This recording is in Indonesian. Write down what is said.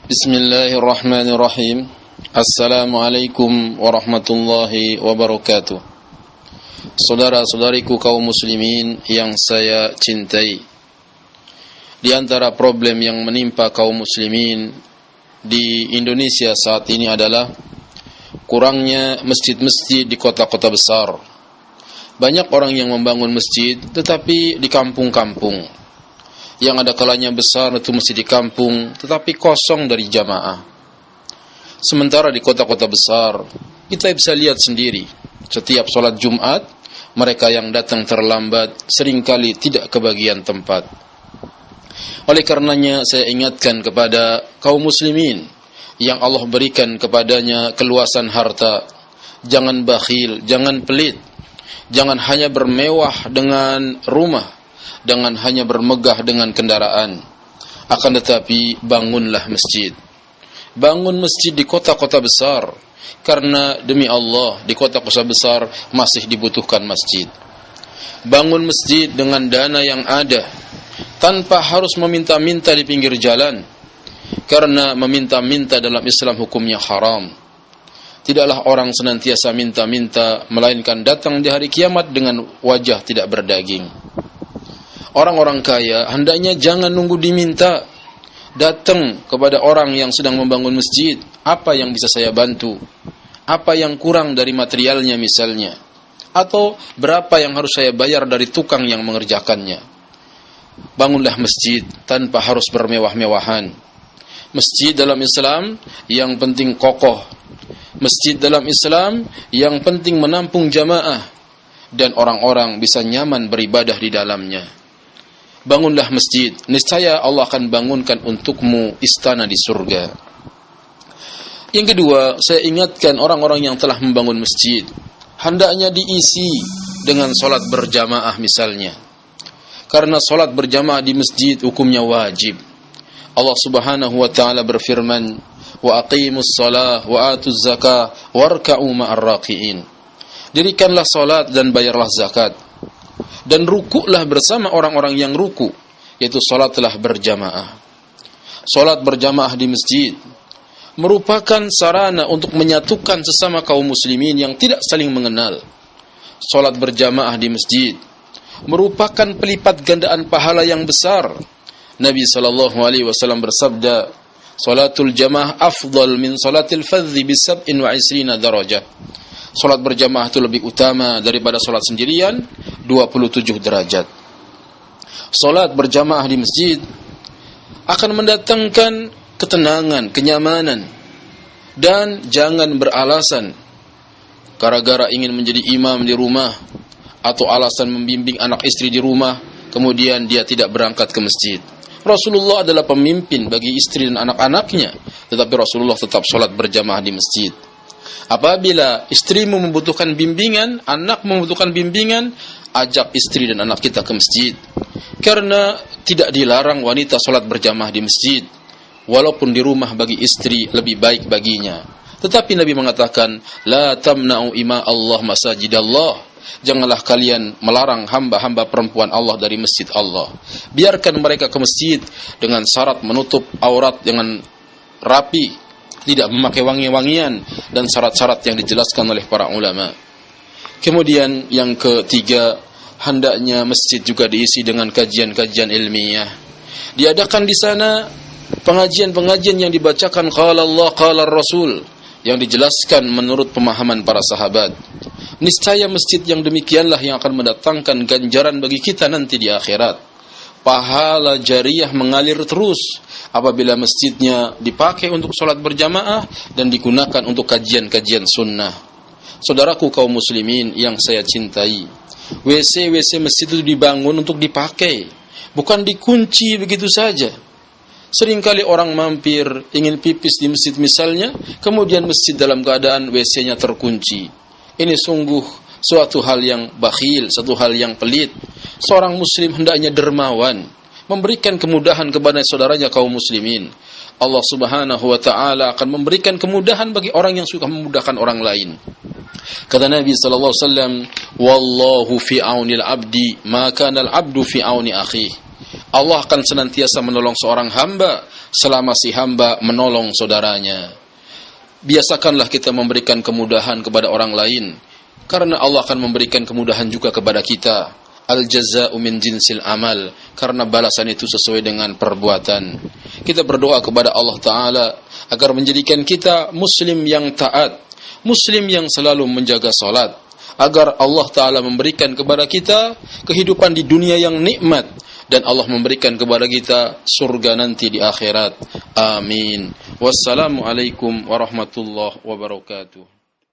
Bismillahirrahmanirrahim. Assalamualaikum warahmatullahi wabarakatuh. Saudara-saudariku kaum muslimin yang saya cintai, di antara problem yang menimpa kaum muslimin di Indonesia saat ini adalah kurangnya masjid-masjid di kota-kota besar. Banyak orang yang membangun masjid tetapi di kampung-kampung. Yang ada kalanya besar itu masjid di kampung tetapi kosong dari jamaah. Sementara di kota-kota besar kita bisa lihat sendiri, setiap sholat Jumat mereka yang datang terlambat seringkali tidak kebagian tempat. Oleh karenanya saya ingatkan kepada kaum muslimin yang Allah berikan kepadanya keluasan harta, jangan bakhil, jangan pelit, jangan hanya bermewah dengan rumah, jangan hanya bermegah dengan kendaraan, akan tetapi bangunlah masjid. Bangun masjid di kota-kota besar, karena demi Allah di kota-kota besar masih dibutuhkan masjid. Bangun masjid dengan dana yang ada, tanpa harus meminta-minta di pinggir jalan, karena meminta-minta dalam Islam hukumnya haram. Tidaklah orang senantiasa minta-minta, melainkan datang di hari kiamat dengan wajah tidak berdaging. Orang-orang kaya hendaknya jangan nunggu diminta, datang kepada orang yang sedang membangun masjid, apa yang bisa saya bantu, apa yang kurang dari materialnya misalnya, atau berapa yang harus saya bayar dari tukang yang mengerjakannya. Bangunlah masjid tanpa harus bermewah-mewahan. Masjid dalam Islam yang penting kokoh, masjid dalam Islam yang penting menampung jamaah dan orang-orang bisa nyaman beribadah di dalamnya. Bangunlah masjid, niscaya Allah akan bangunkan untukmu istana di surga. Yang kedua, saya ingatkan orang-orang yang telah membangun masjid, hendaknya diisi dengan solat berjamaah misalnya. Karena solat berjamaah di masjid hukumnya wajib. Allah Subhanahu wa taala berfirman, "Wa aqimus shalah wa atuz zakah warka'u ma'ar raqiin." Dirikanlah salat dan bayarlah zakat, dan rukuklah bersama orang-orang yang ruku, yaitu salatlah berjamaah. Salat berjamaah di masjid merupakan sarana untuk menyatukan sesama kaum muslimin yang tidak saling mengenal. Salat berjamaah di masjid merupakan pelipat gandaan pahala yang besar. Nabi SAW bersabda, "Salatul jamaah afdal min salatil fadhi bi 27 darajah." Salat berjamaah itu lebih utama daripada salat sendirian 27 derajat. Salat berjamaah di masjid akan mendatangkan ketenangan, kenyamanan, dan jangan beralasan gara-gara ingin menjadi imam di rumah atau alasan membimbing anak istri di rumah kemudian dia tidak berangkat ke masjid. Rasulullah adalah pemimpin bagi istri dan anak-anaknya, tetapi Rasulullah tetap salat berjamaah di masjid. Apabila istrimu membutuhkan bimbingan, anak membutuhkan bimbingan, ajak istri dan anak kita ke masjid. Karena tidak dilarang wanita salat berjamaah di masjid, walaupun di rumah bagi istri lebih baik baginya. Tetapi Nabi mengatakan, "La tamna'u ima Allah masajidallah." Janganlah kalian melarang hamba-hamba perempuan Allah dari masjid Allah. Biarkan mereka ke masjid dengan syarat menutup aurat dengan rapi, tidak memakai wangi-wangian, dan syarat-syarat yang dijelaskan oleh para ulama. Kemudian yang ketiga, hendaknya masjid juga diisi dengan kajian-kajian ilmiah. Diadakan di sana pengajian-pengajian yang dibacakan qala Allah qala Rasul, yang dijelaskan menurut pemahaman para sahabat. Niscaya masjid yang demikianlah yang akan mendatangkan ganjaran bagi kita nanti di akhirat. Pahala jariah mengalir terus apabila masjidnya dipakai untuk sholat berjamaah dan digunakan untuk kajian-kajian sunnah. Saudaraku kaum muslimin yang saya cintai, WC masjid itu dibangun untuk dipakai, bukan dikunci begitu saja. Seringkali orang mampir ingin pipis di masjid misalnya, kemudian masjid dalam keadaan WC-nya terkunci. Ini sungguh suatu hal yang bakhil, suatu hal yang pelit. Seorang muslim hendaknya dermawan, memberikan kemudahan kepada saudaranya kaum muslimin. Allah Subhanahu wa taala akan memberikan kemudahan bagi orang yang suka memudahkan orang lain. Kata Nabi sallallahu alaihi wasallam, "Wallahu fi aunil abdi, ma kana al-abdu fi auni akhihi." Allah akan senantiasa menolong seorang hamba selama si hamba menolong saudaranya. Biasakanlah kita memberikan kemudahan kepada orang lain, karena Allah akan memberikan kemudahan juga kepada kita. Al-jaza'u min jinsil amal, karena balasan itu sesuai dengan perbuatan. Kita berdoa kepada Allah Ta'ala agar menjadikan kita muslim yang taat, muslim yang selalu menjaga salat, agar Allah Ta'ala memberikan kepada kita kehidupan di dunia yang nikmat, dan Allah memberikan kepada kita surga nanti di akhirat. Amin. Wassalamualaikum warahmatullahi wabarakatuh.